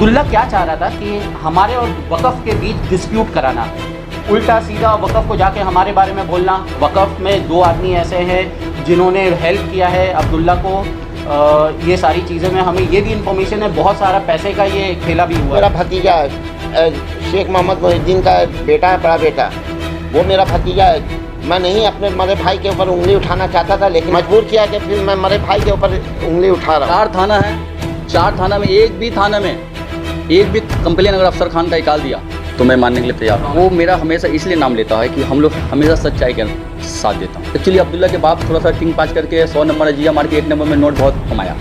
अब्दुल्ला क्या चाह रहा था कि हमारे और वक़फ़ के बीच डिस्प्यूट कराना, उल्टा सीधा वक़फ़ को जाके हमारे बारे में बोलना। वक़फ़ में 2 आदमी ऐसे हैं जिन्होंने हेल्प किया है अब्दुल्ला को, ये सारी चीज़ें में हमें ये भी इंफॉर्मेशन है, बहुत सारा पैसे का ये खेला भी हुआ। मेरा भतीजा शेख मोहम्मद मोहिद्दीन का बेटा है, बड़ा बेटा, वो मेरा भतीजा है। मैं नहीं अपने मरे भाई के ऊपर उंगली उठाना चाहता था, लेकिन मजबूर किया कि फिर मैं मरे भाई के ऊपर उंगली उठा रहा हूँ। 4 थाना है, 4 थाना में एक भी थाना में एक भी कंप्लेन अगर अफसर खान का निकाल दिया तो मैं मानने के लिए तैयार हूँ। वो मेरा हमेशा इसलिए नाम लेता है कि हम लोग हमेशा सच्चाई के साथ देता हूँ। एक्चुअली अब्दुल्ला के बाप थोड़ा सा टिंग पाँच करके 100 नंबर जिया मार के 1 नंबर में नोट बहुत कमाया,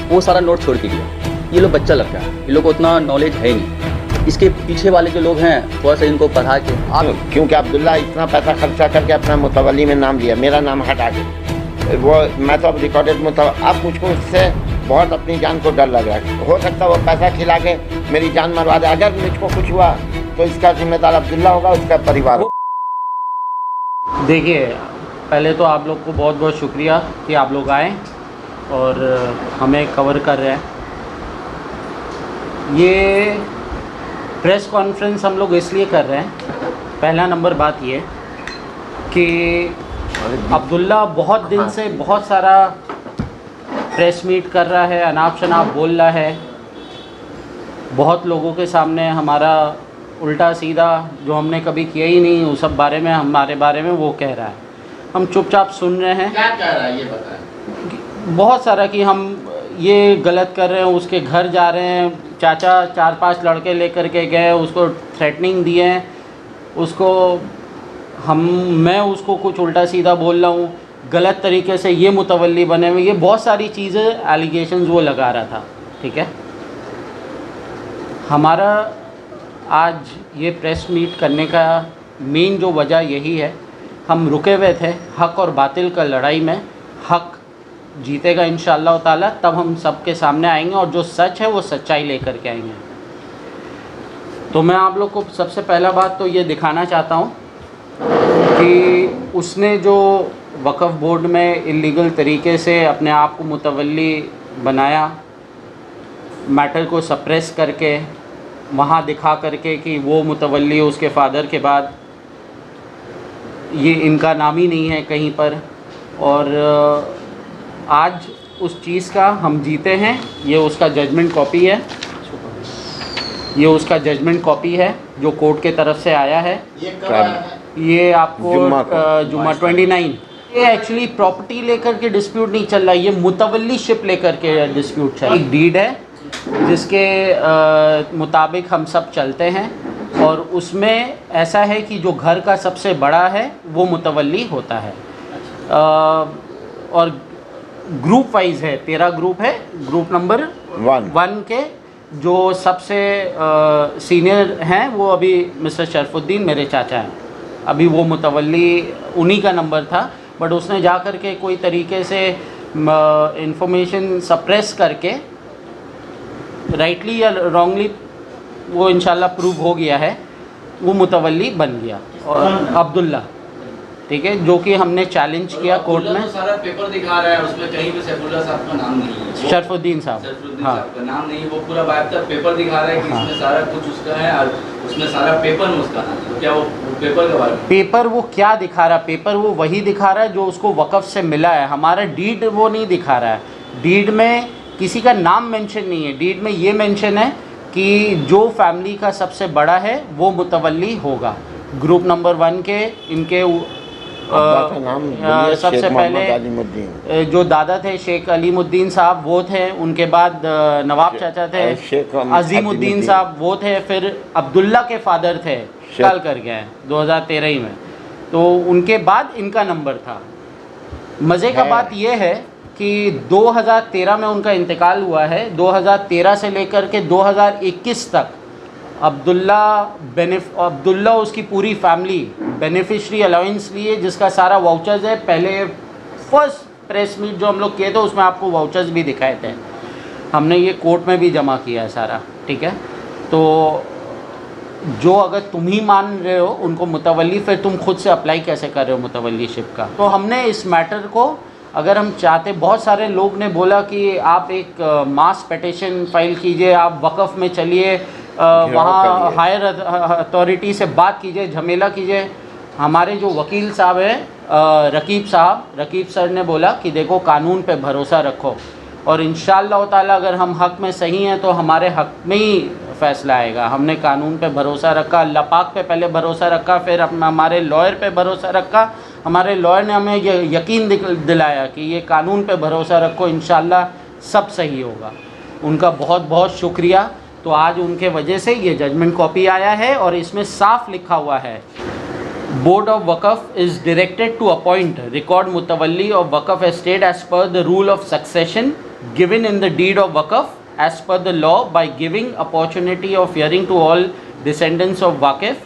वो सारा नोट छोड़ के दिया। ये लोग बच्चा लड़का है, ये लोग को उतना नॉलेज है नहीं। इसके पीछे वाले जो लोग हैं थोड़ा सा इनको पढ़ा के आप, क्योंकि अब्दुल्ला इतना पैसा खर्चा करके अपना मुतवल्ली में नाम लिया, मेरा नाम हटा के वो मैं तो अब रिकॉर्डेड अब मुझको उससे बहुत अपनी जान को डर लग रहा है। हो सकता है वो पैसा खिला के मेरी जान मरवा दे। अगर मुझको कुछ हुआ तो इसका जिम्मेदार अब्दुल्ला होगा, उसका परिवार होगा। देखिए, पहले तो आप लोग को बहुत बहुत शुक्रिया कि आप लोग आए और हमें कवर कर रहे हैं। ये प्रेस कॉन्फ्रेंस हम लोग इसलिए कर रहे हैं, पहला नंबर बात ये कि अब्दुल्ला बहुत दिन से बहुत सारा प्रेस मीट कर रहा है, अनाप शनाप बोल रहा है, बहुत लोगों के सामने हमारा उल्टा सीधा जो हमने कभी किया ही नहीं उस सब बारे में, हमारे बारे में वो कह रहा है। हम चुपचाप सुन रहे हैं। क्या कह रहा है ये बताएं। बहुत सारा कि हम ये गलत कर रहे हैं, उसके घर जा रहे हैं, चाचा 4-5 लड़के लेकर के गए, उसको थ्रेटनिंग दिए हैं, उसको मैं उसको कुछ उल्टा सीधा बोल रहा हूँ, गलत तरीके से ये मुतवल्ली बने हुए, ये बहुत सारी चीज़ें एलिगेशंस वो लगा रहा था। ठीक है, हमारा आज ये प्रेस मीट करने का मेन जो वजह यही है, हम रुके हुए थे हक़ और बातिल का लड़ाई में। हक़ जीतेगा इंशाअल्लाह ताला, तब हम सबके सामने आएंगे और जो सच है वो सच्चाई लेकर के आएंगे। तो मैं आप लोग को सबसे पहला बात तो ये दिखाना चाहता हूँ कि उसने जो वक़फ़ बोर्ड में इल्लीगल तरीके से अपने आप को मुतवल्ली बनाया, मैटर को सप्रेस करके वहाँ दिखा करके कि वो मुतवल्ली उसके फ़ादर के बाद ये इनका नाम ही नहीं है कहीं पर। और आज उस चीज़ का हम जीते हैं। ये उसका जजमेंट कॉपी है, ये उसका जजमेंट कॉपी है जो कोर्ट के तरफ से आया है। ये आपको जुम्मा 29। ये एक्चुअली प्रॉपर्टी लेकर के डिस्प्यूट नहीं चल रहा है, ये मुतवल्लीशिप लेकर के डिस्प्यूट चल रहा है। एक डीड है जिसके मुताबिक हम सब चलते हैं और उसमें ऐसा है कि जो घर का सबसे बड़ा है वो मुतवल्ली होता है। और ग्रुप वाइज है, 13 ग्रुप है। ग्रुप नंबर 1 के जो सबसे सीनियर हैं वो अभी मिस्टर शरफुद्दीन मेरे चाचा हैं। अभी वो मुतवल्ली उन्हीं का नंबर था, बट उसने जा कर के कोई तरीके से इंफॉर्मेशन सप्रेस करके, राइटली या रॉन्गली वो इंशाल्लाह प्रूव हो गया है, वो मुतवल्ली बन गया। और अब्दुल्ला, ठीक है, जो कि हमने चैलेंज किया कोर्ट में। तो सारा पेपर दिखा रहा है, उसमें कहीं भी सैफुल्लाह साहब का नाम नहीं है, शरफुद्दीन साहब साहब का नाम नहीं है। वो पूरा बाकायदा पेपर दिखा रहा है कि इसमें सारा कुछ उसका है और उसमें सारा पेपर में उसका नाम है। तो क्या वो पेपर के बारे में पेपर वो क्या दिखा रहा है? पेपर वो वही दिखा रहा है जो उसको वक़फ़ से मिला है। हमारा डीड वो नहीं दिखा रहा है। डीड में किसी का नाम मेंशन नहीं है। डीड में ये मेंशन है कि जो फैमिली का सबसे बड़ा है वो मुतवल्ली होगा। ग्रुप नंबर 1 के इनके सबसे पहले जो दादा थे शेख अलीमुद्दीन साहब वो थे, उनके बाद नवाब चाचा थे शेख अजीमुद्दीन साहब वो थे, फिर अब्दुल्ला के फादर थे, कल कर गए 2013 ही में, तो उनके बाद इनका नंबर था। मज़े का बात यह है कि 2013 में उनका इंतकाल हुआ है। 2013 से लेकर के 2021 तक अब्दुल्ला उसकी पूरी फैमिली बेनिफिशरी अलाउंस लिए, जिसका सारा वाउचर्स है। पहले फर्स्ट प्रेस मीट जो हम लोग किए थे उसमें आपको वाउचर्स भी दिखाए थे, हमने ये कोर्ट में भी जमा किया है सारा। ठीक है, तो जो अगर तुम ही मान रहे हो उनको मुतवल्ली, फिर तुम खुद से अप्लाई कैसे कर रहे हो मुतवल्लीशिप का? तो हमने इस मैटर को अगर हम चाहते, बहुत सारे लोग ने बोला कि आप एक मास पिटीशन फाइल कीजिए, आप वक़्फ़ में चलिए, वहाँ हायर अथॉरिटी से बात कीजिए, झमेला कीजिए। हमारे जो वकील साहब हैं रकीब सर ने बोला कि देखो कानून पे भरोसा रखो और इंशाअल्लाह ताला अगर हम हक़ में सही हैं तो हमारे हक़ में ही फ़ैसला आएगा। हमने कानून पे भरोसा रखा, अल्लाह पाक पे पहले भरोसा रखा, फिर हमारे लॉयर पे भरोसा रखा। हमारे लॉयर ने हमें ये यकीन दिलाया कि ये कानून पे भरोसा रखो, इंशाअल्लाह सब सही होगा। उनका बहुत बहुत शुक्रिया। तो आज उनके वजह से ये जजमेंट कॉपी आया है और इसमें साफ लिखा हुआ है, board of waqf is directed to appoint record mutawalli of waqf estate as per the rule of succession given in the deed of waqf as per the law by giving opportunity of hearing to all descendants of waqif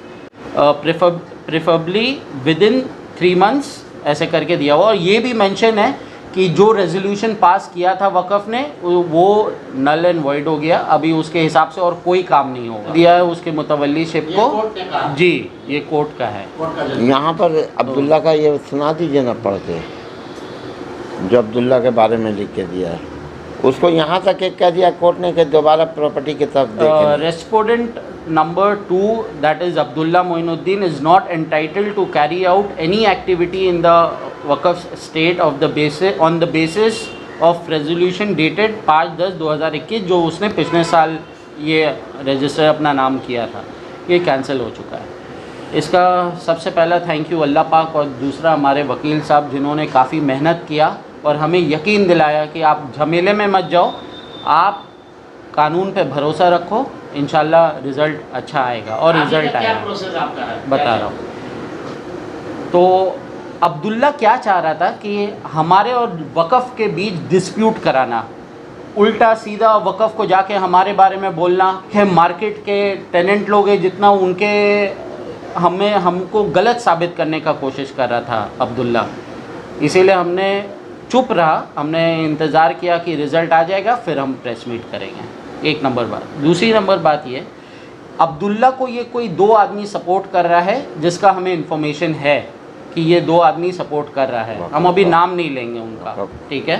preferably within 3 months, ऐसे करके दिया हुआ। और ये भी mention है कि जो रेजोल्यूशन पास किया था वक़्फ़ ने वो नल एंड वॉइड हो गया, अभी उसके हिसाब से और कोई काम नहीं होगा। दिया है उसके मुतवल्लीशिप को जी, ये कोर्ट का है। यहाँ पर अब्दुल्ला का ये सुना दीजिए ना पढ़ के, जो अब्दुल्ला के बारे में लिख के दिया है, उसको यहाँ तक एक कह दिया कोर्ट ने कि दोबारा प्रॉपर्टी की तरफ देखें। Respondent number 2 that is Abdullah Moinuddin is not entitled to carry out any activity in the Waqf state of the basis on the basis of resolution dated 5/10/2021 जो उसने पिछले साल ये रजिस्टर अपना नाम किया था, ये कैंसिल हो चुका है। इसका सबसे पहला थैंक यू अल्लाह पाक और दूसरा हमारे वकील साहब जिन्होंने काफ़ी मेहनत किया और हमें यकीन दिलाया कि आप झमेले में मत जाओ, आप कानून पे भरोसा रखो, इंशाल्लाह रिज़ल्ट अच्छा आएगा। और रिज़ल्ट आएगा, प्रोसेस आपका है बता रहा हूँ। तो अब्दुल्ला क्या चाह रहा था कि हमारे और वक़्फ़ के बीच डिस्प्यूट कराना, उल्टा सीधा वक़्फ़ को जाके हमारे बारे में बोलना है, मार्केट के टेनेंट लोग हैं जितना उनके हमको गलत साबित करने का कोशिश कर रहा था अब्दुल्ला। इसीलिए हमने चुप रहा, हमने इंतज़ार किया कि रिज़ल्ट आ जाएगा फिर हम प्रेस मीट करेंगे। एक नंबर बात। दूसरी नंबर बात ये, अब्दुल्ला को ये कोई 2 आदमी सपोर्ट कर रहा है जिसका हमें इन्फॉर्मेशन है कि ये 2 आदमी सपोर्ट कर रहा है। हम अभी नाम नहीं लेंगे उनका, ठीक है।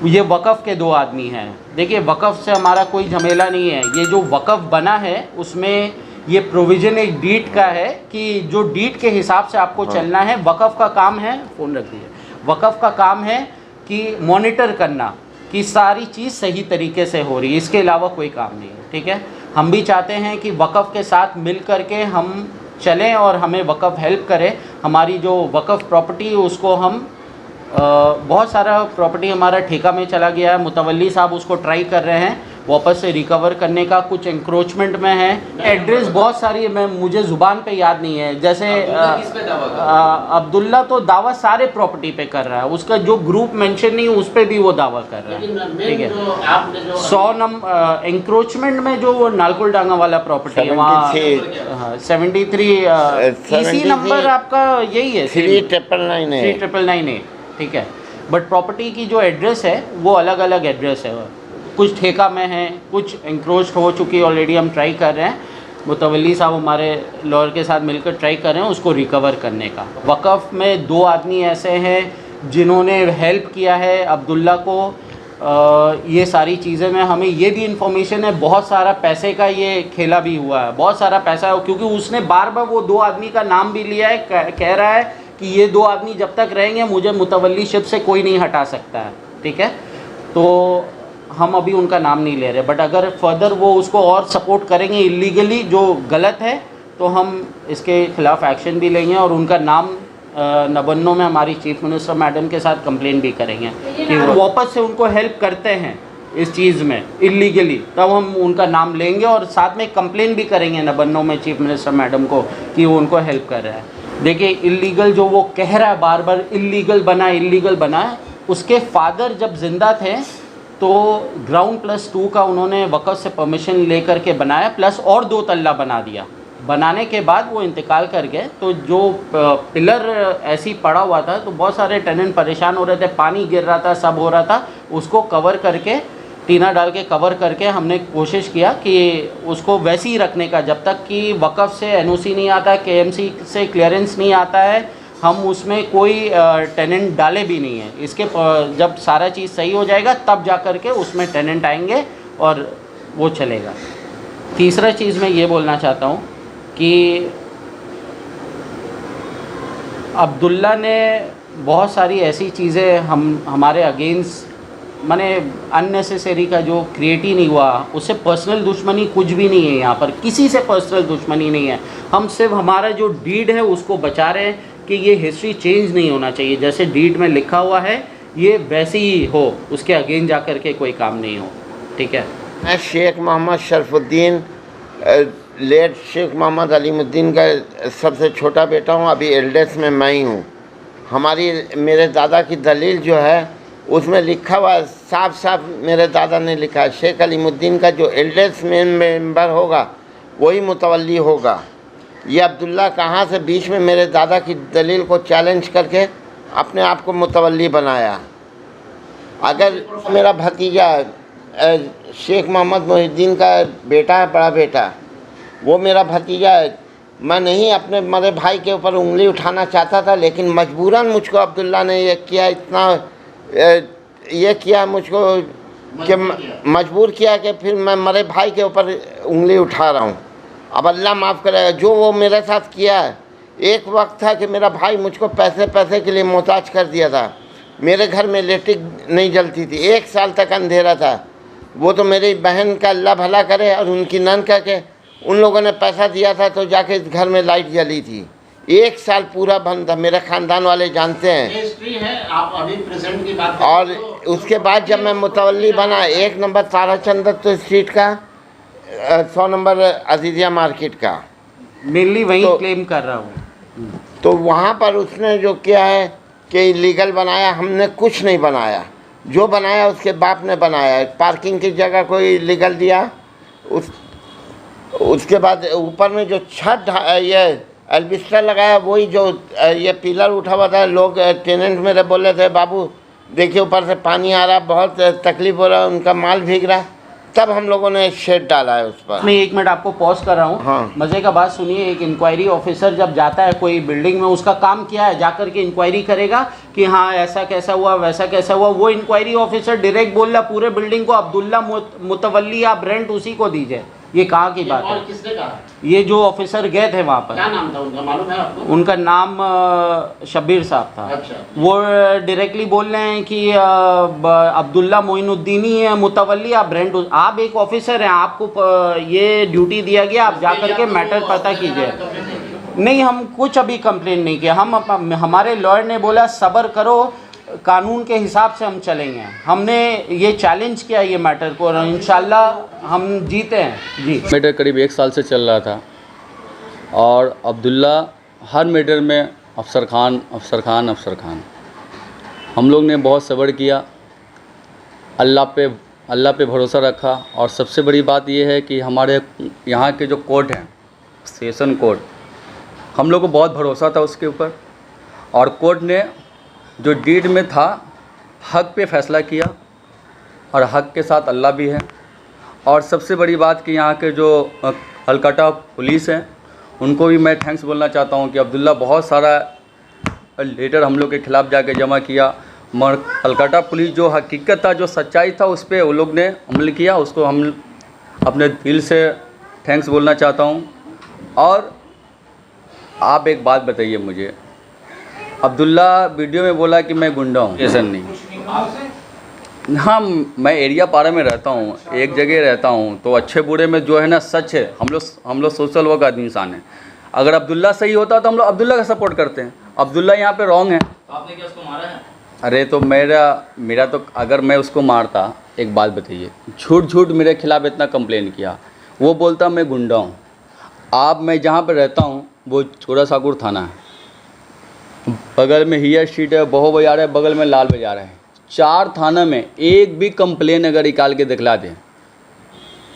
ये वक़्फ़ के 2 आदमी हैं। देखिए वक़्फ़ से हमारा कोई झमेला नहीं है। ये जो वक़्फ़ बना है उसमें ये प्रोविज़न एक डीड का है कि जो डीड के हिसाब से आपको चलना है। वक़्फ़ का काम है, फ़ोन रख दीजिए, वक़्फ़ का काम है कि मॉनिटर करना कि सारी चीज़ सही तरीके से हो रही है, इसके अलावा कोई काम नहीं है, ठीक है। हम भी चाहते हैं कि वक़्फ़ के साथ मिल कर के हम चलें और हमें वक़्फ़ हेल्प करे। हमारी जो वक़्फ़ प्रॉपर्टी है उसको हम बहुत सारा प्रॉपर्टी हमारा ठेका में चला गया है, मुतवल्ली साहब उसको ट्राई कर रहे हैं वापस से रिकवर करने का, कुछ इंक्रोचमेंट में है। एड्रेस बहुत सारी है, मैं मुझे ज़ुबान पे याद नहीं है। जैसे अब्दुल्ला तो दावा सारे प्रॉपर्टी पे कर रहा है, उसका जो ग्रुप मेंशन नहीं है उस पर भी वो दावा कर रहा है, ठीक है। 100 नंबर इंक्रोचमेंट में जो वो नालकुल डांगा वाला प्रॉपर्टी है वहाँ 73 इसी नंबर आपका यही है 3999 ठीक है। बट प्रॉपर्टी की जो एड्रेस है वो अलग अलग एड्रेस है, कुछ ठेका में है, कुछ इंक्रोच हो चुकी है ऑलरेडी। हम ट्राई कर रहे हैं, मुतवल्ली साहब हमारे लॉयर के साथ मिलकर ट्राई कर रहे हैं उसको रिकवर करने का। वक़्फ़ में 2 आदमी ऐसे हैं जिन्होंने हेल्प किया है अब्दुल्ला को ये सारी चीज़ें में। हमें ये भी इंफॉर्मेशन है बहुत सारा पैसे का ये खेला भी हुआ है, बहुत सारा पैसा है, क्योंकि उसने बार बार वो 2 आदमी का नाम भी लिया है। कह रहा है कि ये 2 आदमी जब तक रहेंगे मुझे मुतवल्लीशिप से कोई नहीं हटा सकता है, ठीक है। तो हम अभी उनका नाम नहीं ले रहे, बट अगर फर्दर वो उसको और सपोर्ट करेंगे इलीगली जो गलत है तो हम इसके ख़िलाफ़ एक्शन भी लेंगे और उनका नाम 99 में हमारी चीफ मिनिस्टर मैडम के साथ कंप्लेन भी करेंगे कि वो वापस से उनको हेल्प करते हैं इस चीज़ में इलीगली, तब हम उनका नाम लेंगे और साथ में कंप्लेन भी करेंगे 99 में चीफ मिनिस्टर मैडम को कि वो उनको हेल्प कर रहा है। देखिए इलीगल जो वो कह रहा है बार बार इलीगल बना है, उसके फादर जब जिंदा थे तो ग्राउंड +2 का उन्होंने वक़्फ़ से परमिशन लेकर के बनाया, प्लस और 2 तल्ला बना दिया। बनाने के बाद वो इंतकाल कर गए, तो जो पिलर ऐसे ही पड़ा हुआ था तो बहुत सारे टेनेंट परेशान हो रहे थे, पानी गिर रहा था, सब हो रहा था। उसको कवर करके टीना डाल के कवर करके हमने कोशिश किया कि उसको वैसे ही रखने का जब तक कि वक़्फ़ से NOC नहीं आता है, KMC से क्लियरेंस नहीं आता है, हम उसमें कोई टेनेंट डाले भी नहीं है। इसके जब सारा चीज़ सही हो जाएगा तब जा कर के उसमें टेनेंट आएंगे और वो चलेगा। तीसरा चीज़ मैं ये बोलना चाहता हूँ कि अब्दुल्ला ने बहुत सारी ऐसी चीज़ें हमारे अगेंस्ट माने अननेसेसरी का जो क्रिएट ही नहीं हुआ, उससे पर्सनल दुश्मनी कुछ भी नहीं है। यहाँ पर किसी से पर्सनल दुश्मनी नहीं है। हम सिर्फ हमारा जो डीड है उसको बचा रहे हैं कि ये हिस्ट्री चेंज नहीं होना चाहिए। जैसे डीड में लिखा हुआ है ये वैसे ही हो, उसके अगेंस्ट जा कर के कोई काम नहीं हो। ठीक है। मैं शेख मोहम्मद शरफुद्दीन लेट शेख मोहम्मद अलीमुद्दीन का सबसे छोटा बेटा हूँ। अभी एल्डेस्ट में मैं ही हूँ। मेरे दादा की दलील जो है उसमें लिखा हुआ साफ साफ मेरे दादा ने लिखा है, शेख अलीमुद्दीन का जो एल्डेस्ट मेंबर होगा वही मुतवल्ली होगा। ये अब्दुल्ला कहाँ से बीच में मेरे दादा की दलील को चैलेंज करके अपने आप को मुतवल्ली बनाया। अगर मेरा भतीजा शेख मोहम्मद मोहिद्दीन का बेटा है, बड़ा बेटा, वो मेरा भतीजा है। मैं नहीं अपने मरे भाई के ऊपर उंगली उठाना चाहता था, लेकिन मजबूरन मुझको अब्दुल्ला ने ये किया, इतना ये किया मुझको कि मजबूर किया कि फिर मैं मरे भाई के ऊपर उंगली उठा रहा हूँ। अब अल्लाह माफ़ करेगा जो वो मेरे साथ किया है। एक वक्त था कि मेरा भाई मुझको पैसे के लिए मोहताज कर दिया था। मेरे घर में इलेक्ट्रिक नहीं जलती थी, 1 साल तक अंधेरा था। वो तो मेरी बहन का अल्लाह भला करे और उनकी नन का के उन लोगों ने पैसा दिया था तो जाके इस घर में लाइट जली थी। 1 साल पूरा बंद था। मेरे ख़ानदान वाले जानते हैं। हिस्ट्री है, आप अभी प्रेजेंट की बात और उसके बाद जब मैं मुतवल्ली बना, 1 नंबर ताराचंद दत्त स्ट्रीट का, 100 नंबर अजीज़िया मार्केट का, मेनली वही क्लेम कर रहा हूँ। तो वहाँ पर उसने जो किया है कि इलीगल बनाया, हमने कुछ नहीं बनाया। जो बनाया उसके बाप ने बनाया। पार्किंग की जगह कोई इलीगल दिया, उसके बाद ऊपर में जो छत ये एल्बिस्टर लगाया, वही जो ये पिलर उठा हुआ था। लोग टेनेंट मेरे बोल रहे थे बाबू देखिए ऊपर से पानी आ रहा, बहुत तकलीफ़ हो रहा है, उनका माल भीग रहा। तब हम लोगों ने शेड डाला है उस पर। मैं 1 मिनट आपको पॉज कर रहा हूँ। हाँ। मज़े का बात सुनिए। एक इंक्वायरी ऑफिसर जब जाता है कोई बिल्डिंग में, उसका काम क्या है? जाकर के इंक्वायरी करेगा कि हाँ ऐसा कैसा हुआ, वैसा कैसा हुआ। वो इंक्वायरी ऑफिसर डायरेक्ट बोल रहा पूरे बिल्डिंग को अब्दुल्ला मुतवल्ली, आप रेंट उसी को दीजिए। ये कहाँ की बात है? किसने कहा? ये जो ऑफिसर गए थे वहाँ पर, क्या नाम था उनका, मालूम है आपको? उनका नाम शब्बीर साहब था। अच्छा। वो डायरेक्टली बोल रहे हैं कि अब्दुल्ला मोइनुद्दीन ही है मुतवल्ली, आप रेंट। आप एक ऑफिसर हैं, आपको ये ड्यूटी दिया गया, आप जा कर के मैटर पता कीजिए। नहीं, हम कुछ अभी कंप्लेन नहीं किया। हमारे लॉयर ने बोला सब्र करो, कानून के हिसाब से हम चलेंगे। हमने ये चैलेंज किया ये मैटर को और इंशाल्लाह हम जीते हैं। जी, मैटर करीब 1 साल से चल रहा था और अब्दुल्ला हर मैटर में अफसर खान। हम लोग ने बहुत सब्र किया, अल्लाह पे भरोसा रखा। और सबसे बड़ी बात ये है कि हमारे यहाँ के जो कोर्ट हैं, सेशन कोर्ट, हम लोग को बहुत भरोसा था उसके ऊपर। और कोर्ट ने जो डीड में था हक पे फ़ैसला किया और हक के साथ अल्लाह भी है। और सबसे बड़ी बात कि यहाँ के जो कलकत्ता पुलिस हैं उनको भी मैं थैंक्स बोलना चाहता हूँ कि अब्दुल्ला बहुत सारा लेटर हम लोग के ख़िलाफ़ जाके जमा किया, मगर कलकत्ता पुलिस जो हकीकत था, जो सच्चाई था, उस पर वो लोग ने अमल किया। उसको हम अपने दिल से थैंक्स बोलना चाहता हूँ। और आप एक बात बताइए मुझे, अब्दुल्ला वीडियो में बोला कि मैं गुंडा हूँ, ऐसा नहीं। हाँ, मैं एरिया पारा में रहता हूँ, एक जगह रहता हूँ, तो अच्छे बुरे में जो है ना सच है। हम लोग सोशल वर्क आदमी इंसान हैं। अगर अब्दुल्ला सही होता तो हम लोग अब्दुल्ला का सपोर्ट करते हैं। अब्दुल्ला यहाँ पे रॉन्ग है। आपने क्या उसको मारा है? अरे तो मेरा तो अगर मैं उसको मारता, एक बात बताइए, झूठ मेरे खिलाफ़ इतना कंप्लेन किया, वो बोलता मैं गुंडा हूँ। आप मैं जहाँ पर रहता हूँ वो छोटा साकुर थाना है, बगल में हियर स्ट्रीट है, बहो बाजार है, बगल में लाल बाजार है। 4 थाना में एक भी कंप्लेन अगर निकाल के दिखला दें,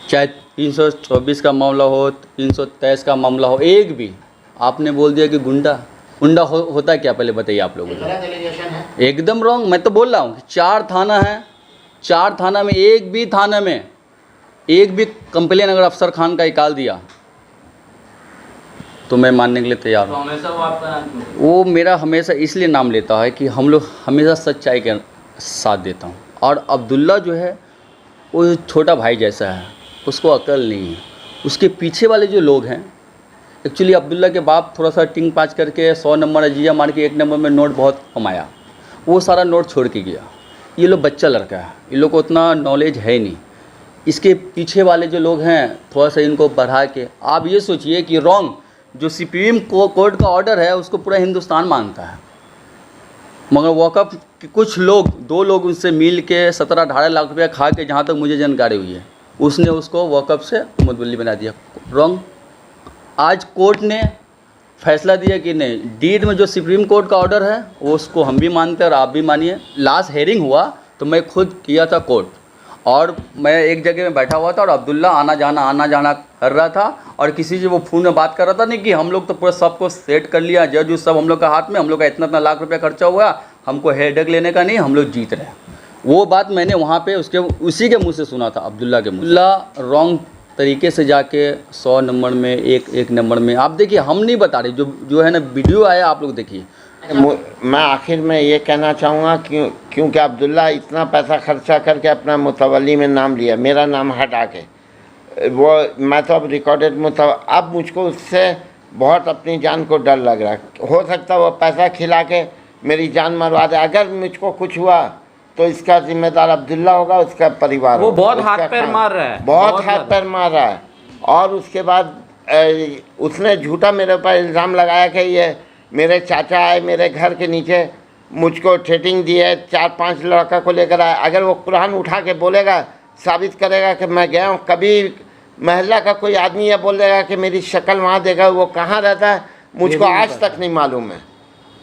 चाहे 324 का मामला हो, 323 का मामला हो, एक भी आपने बोल दिया कि गुंडा होता क्या? पहले बताइए आप लोगों को। एकदम रॉन्ग। मैं तो बोल रहा हूँ 4 थाना है, 4 थाना में एक भी कंप्लेन अगर अफसर खान का निकाल दिया तो मैं मानने के लिए तैयार तो हूँ। हमेशा वो आपका नाम क्यों लेता वो मेरा हमेशा इसलिए नाम लेता है कि हम लोग हमेशा सच्चाई के साथ देता हूँ। और अब्दुल्ला जो है वो छोटा भाई जैसा है, उसको अकल नहीं है। उसके पीछे वाले जो लोग हैं, एक्चुअली अब्दुल्ला के बाप थोड़ा सा टिंग पाँच करके 100 नंबर अजीजा मार के 1 नंबर में नोट बहुत कमाया, वो सारा नोट छोड़ के गया। ये लोग बच्चा लड़का है, इन लोग को उतना नॉलेज है नहीं। इसके पीछे वाले जो लोग हैं थोड़ा सा इनको बढ़ा के, आप ये सोचिए कि रॉन्ग जो सुप्रीम कोर्ट का ऑर्डर है उसको पूरा हिंदुस्तान मानता है, मगर वक़्फ़ के कुछ लोग 2 लोग उनसे मिल के 17-18 लाख रुपया खा के, जहाँ तक मुझे जानकारी हुई है, उसने उसको वक़्फ़ से मुतवल्ली बना दिया। रॉन्ग। आज कोर्ट ने फैसला दिया कि नहीं, डीड में जो सुप्रीम कोर्ट का ऑर्डर है वो उसको हम भी मानते हैं और आप भी मानिए। लास्ट हेयरिंग हुआ तो मैं खुद किया था कोर्ट, और मैं एक जगह में बैठा हुआ था और अब्दुल्ला आना जाना कर रहा था, और किसी से वो फ़ोन में बात कर रहा था। नहीं कि हम लोग तो पूरा सबको सेट कर लिया, जज उस सब हम लोग का हाथ में, हम लोग का इतना लाख रुपया खर्चा हुआ, हमको हेडेक लेने का नहीं, हम लोग जीत रहे हैं। वो बात मैंने वहाँ पे उसी के मुँह से सुना था, अब्दुल्ला के मुँह। अब्दुल्ला रॉन्ग तरीके से जाके 100 नंबर में एक नंबर में, आप देखिए, हम नहीं बता रहे, जो है ना वीडियो आया आप लोग देखिए। मैं आखिर में ये कहना चाहूँगा क्योंकि अब्दुल्ला इतना पैसा खर्चा करके अपना मुतवल्ली में नाम लिया, मेरा नाम हटा के, वो मैं तो अब रिकॉर्डेड अब मुझको उससे बहुत अपनी जान को डर लग रहा है। हो सकता है वो पैसा खिला के मेरी जान मरवा दे। अगर मुझको कुछ हुआ तो इसका जिम्मेदार अब्दुल्ला होगा, उसका परिवार। वो बहुत हाथ पैर मार रहा है, बहुत हाथ पैर मार रहा है। और उसके बाद उसने झूठा मेरे ऊपर इल्ज़ाम लगाया कि ये मेरे चाचा आए मेरे घर के नीचे, मुझको थ्रेटिंग दी है, 4-5 लड़का को लेकर आए। अगर वो कुरान उठा के बोलेगा, साबित करेगा कि मैं गया हूँ, कभी महल्ला का कोई आदमी ये बोल देगा कि मेरी शक्ल वहाँ देगा, वो कहाँ रहता है मुझको आज तक नहीं मालूम है।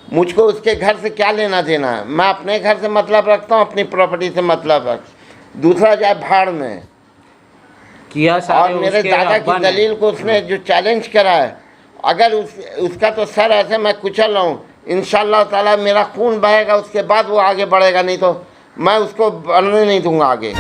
मुझको उसके घर से क्या लेना देना है। मैं अपने घर से मतलब रखता हूँ, अपनी प्रॉपर्टी से मतलब रख, दूसरा जाए भाड़ में किया। और मेरे दादा की दलील को उसने जो चैलेंज करा है, अगर उसका तो सर ऐसे मैं कुचल रहा हूँ, इंशाअल्लाह ताला मेरा खून बहेगा, उसके बाद वो आगे बढ़ेगा, नहीं तो मैं उसको बढ़ने नहीं दूंगा आगे।